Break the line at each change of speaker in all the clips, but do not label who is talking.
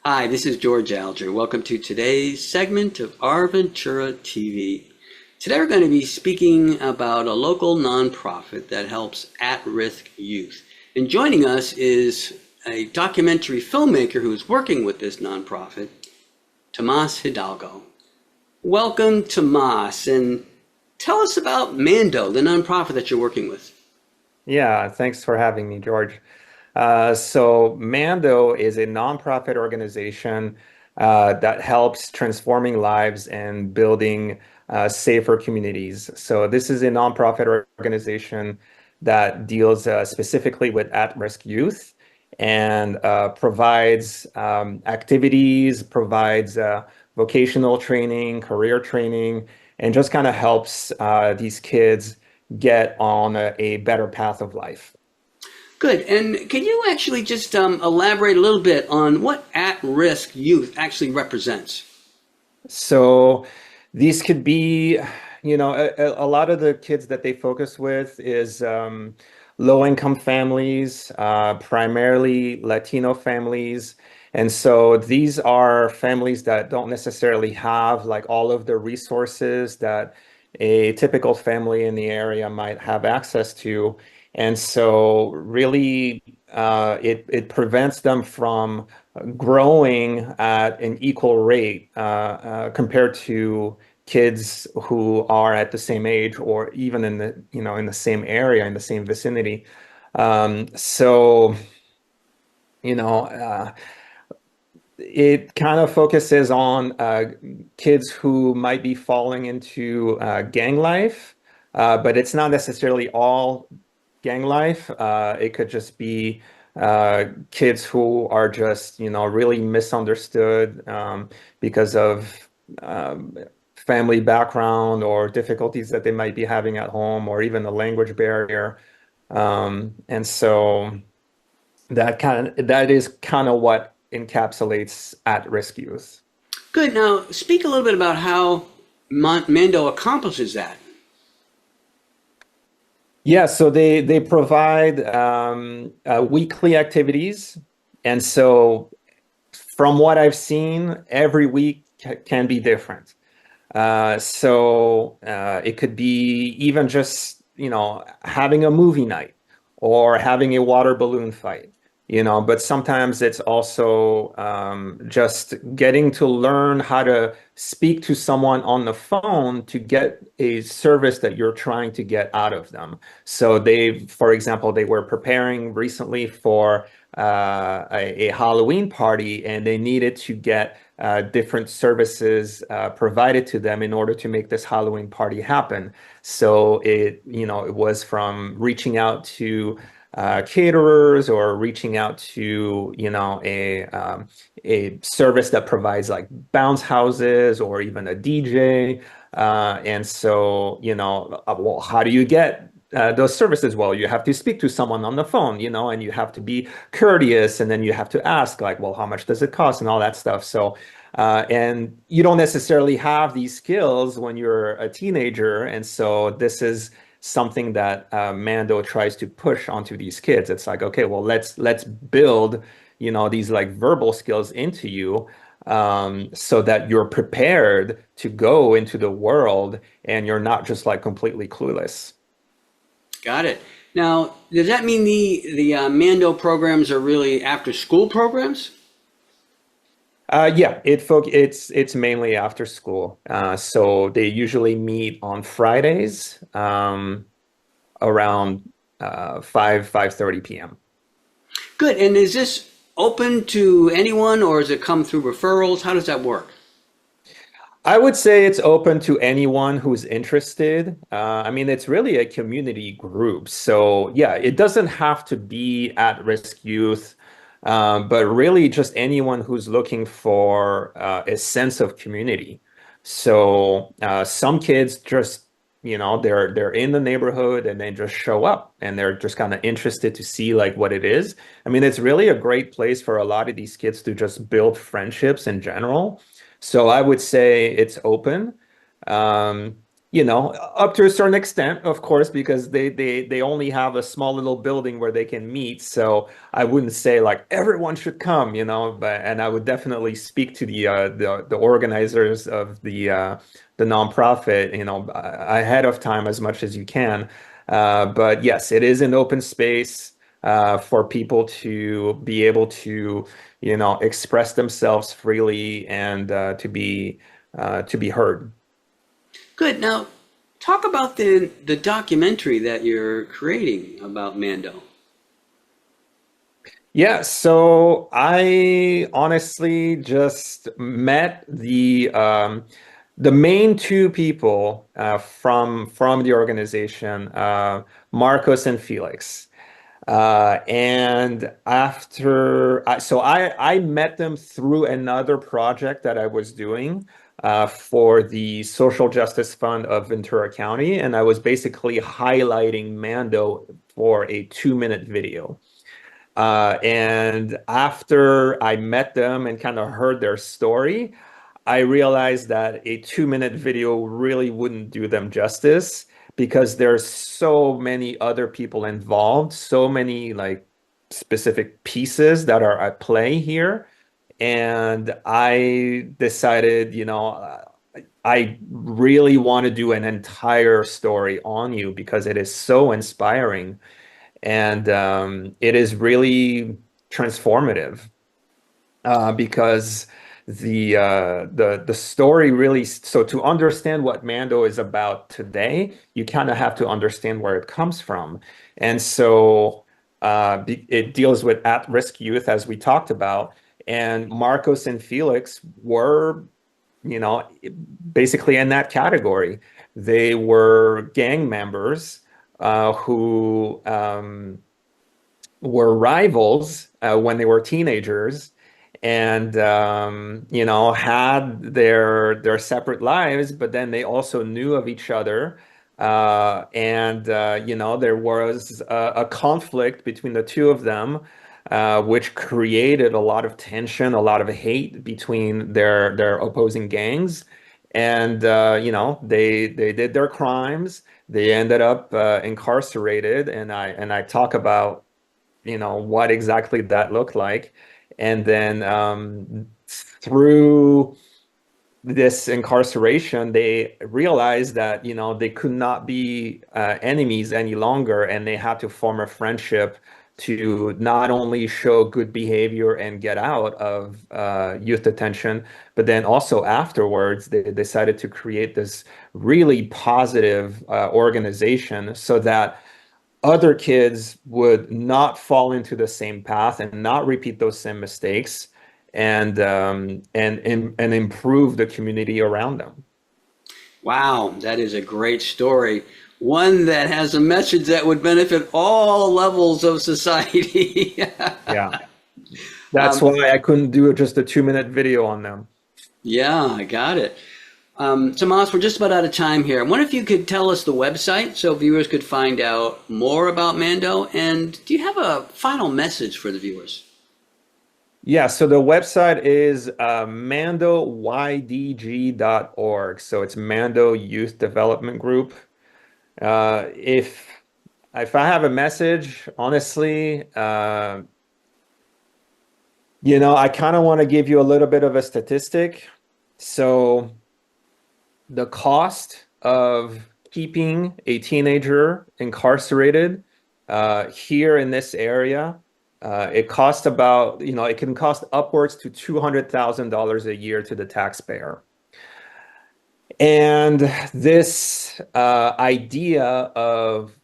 Hi, this is George Alger. Welcome to today's segment of Our Ventura TV. Today we're going to be speaking about a local nonprofit that helps at-risk youth. And joining us is a documentary filmmaker who's working with this nonprofit, Tomas Hidalgo. Welcome, Tomas, and tell us about MANDO, the nonprofit that you're working with.
Yeah, thanks for having me, George. So Mando is a nonprofit organization that helps transforming lives and building safer communities. So this is a nonprofit organization that deals specifically with at-risk youth and provides activities, provides vocational training, career training, and just kind of helps these kids get on a better path of life.
Good. And can you actually just elaborate a little bit on what at-risk youth actually represents?
So these could be, a lot of the kids that they focus with is low-income families, primarily Latino families. And so these are families that don't necessarily have like all of the resources that a typical family in the area might have access to. And so really it prevents them from growing at an equal rate compared to kids who are at the same age or even in the same area, in the same vicinity. So, you know, uh, it kind of focuses on kids who might be falling into gang life, but it's not necessarily all gang life. It could just be kids who are just, really misunderstood because of family background or difficulties that they might be having at home or even a language barrier. And so that is kind of what encapsulates at-risk youth.
Good. Now, speak a little bit about how Mando accomplishes that.
Yeah, so they provide weekly activities, and so from what I've seen, every week can be different. So it could be even just, having a movie night or having a water balloon fight, but sometimes it's also just getting to learn how to speak to someone on the phone to get a service that you're trying to get out of them. So for example, they were preparing recently for a Halloween party and they needed to get different services provided to them in order to make this Halloween party happen. So it was from reaching out to caterers or reaching out to, a service that provides like bounce houses or even a DJ. And so, well, how do you get those services? Well, you have to speak to someone on the phone, and you have to be courteous, and then you have to ask, like, well, how much does it cost, and all that stuff. So, and you don't necessarily have these skills when you're a teenager, and so this is something that Mando tries to push onto these kids. It's like, okay, well, let's build, these like verbal skills into you, so that you're prepared to go into the world and you're not just like completely clueless.
Got it. Now, does that mean the Mando programs are really after school programs?
Yeah, it's mainly after school. So they usually meet on Fridays, around 5:30 p.m.
Good. And is this open to anyone or does it come through referrals? How does that work?
I would say it's open to anyone who's interested. I mean, it's really a community group. So, yeah, it doesn't have to be at-risk youth, but really just anyone who's looking for a sense of community. So, some kids just, they're in the neighborhood and they just show up and they're just kind of interested to see like what it is. I mean, it's really a great place for a lot of these kids to just build friendships in general. So I would say it's open. Um, up to a certain extent, of course, because they only have a small little building where they can meet. So I wouldn't say like everyone should come, but and I would definitely speak to the organizers of the nonprofit, ahead of time as much as you can. But yes, it is an open space for people to be able to, express themselves freely and to be heard.
Good. Now, talk about the documentary that you're creating about Mando.
Yeah, so I honestly just met the main two people from the organization, Marcos and Felix. And so I met them through another project that I was doing for the Social Justice Fund of Ventura County, and I was basically highlighting Mando for a 2-minute video. And after I met them and kind of heard their story, I realized that a 2-minute video really wouldn't do them justice because there's so many other people involved, so many like specific pieces that are at play here. And I decided, I really want to do an entire story on you because it is so inspiring and it is really transformative because the story really, so to understand what Mando is about today, you kind of have to understand where it comes from. And so it deals with at-risk youth, as we talked about, and Marcos and Felix were, you know, basically in that category. They were gang members who were rivals when they were teenagers and had their separate lives, but then they also knew of each other. And there was a conflict between the two of them, which created a lot of tension, a lot of hate between their opposing gangs. And they did their crimes. They ended up incarcerated, and I talk about what exactly that looked like. And then through this incarceration, they realized that they could not be enemies any longer, and they had to form a friendship to not only show good behavior and get out of youth detention, but then also afterwards they decided to create this really positive organization so that other kids would not fall into the same path and not repeat those same mistakes and improve the community around them.
Wow, that is a great story. One that has a message that would benefit all levels of society.
Yeah, that's why I couldn't do just a 2-minute video on them.
Yeah, I got it. Tomas, we're just about out of time here. I wonder if you could tell us the website so viewers could find out more about Mando. And do you have a final message for the viewers?
Yeah, so the website is mandoydg.org. So it's Mando Youth Development Group. If I have a message, honestly, I kind of want to give you a little bit of a statistic. So the cost of keeping a teenager incarcerated here in this area, it costs about, it can cost upwards to $200,000 a year to the taxpayer. And this idea of,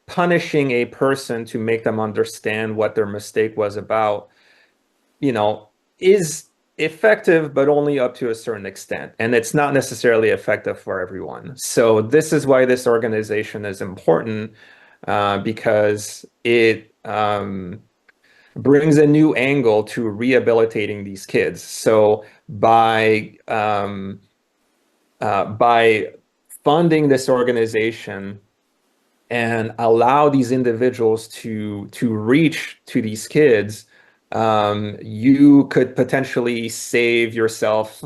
punishing a person to make them understand what their mistake was about, is effective, but only up to a certain extent. And it's not necessarily effective for everyone. So this is why this organization is important, because it brings a new angle to rehabilitating these kids. So by funding this organization and allow these individuals to reach to these kids, you could potentially save yourself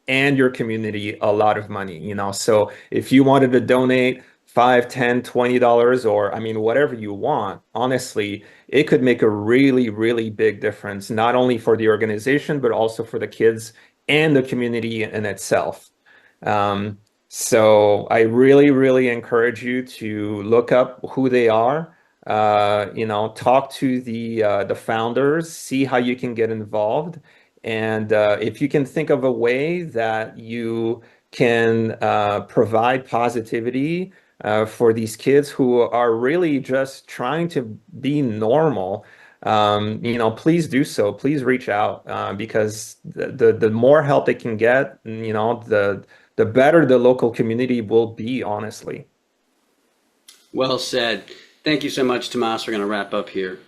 and your community a lot of money, you know. So if you wanted to donate 5, 10, $20, or I mean, whatever you want, honestly, it could make a really, really big difference, not only for the organization, but also for the kids and the community in itself. Um, so I really, really encourage you to look up who they are. You know, talk to the founders, see how you can get involved, and if you can think of a way that you can provide positivity for these kids who are really just trying to be normal, you know, please do so. Please reach out because the more help they can get, you know, the better the local community will be, honestly.
Well said. Thank you so much, Tomas. We're going to wrap up here.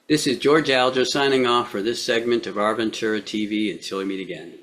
This is George Alger signing off for this segment of Our Ventura TV until we meet again.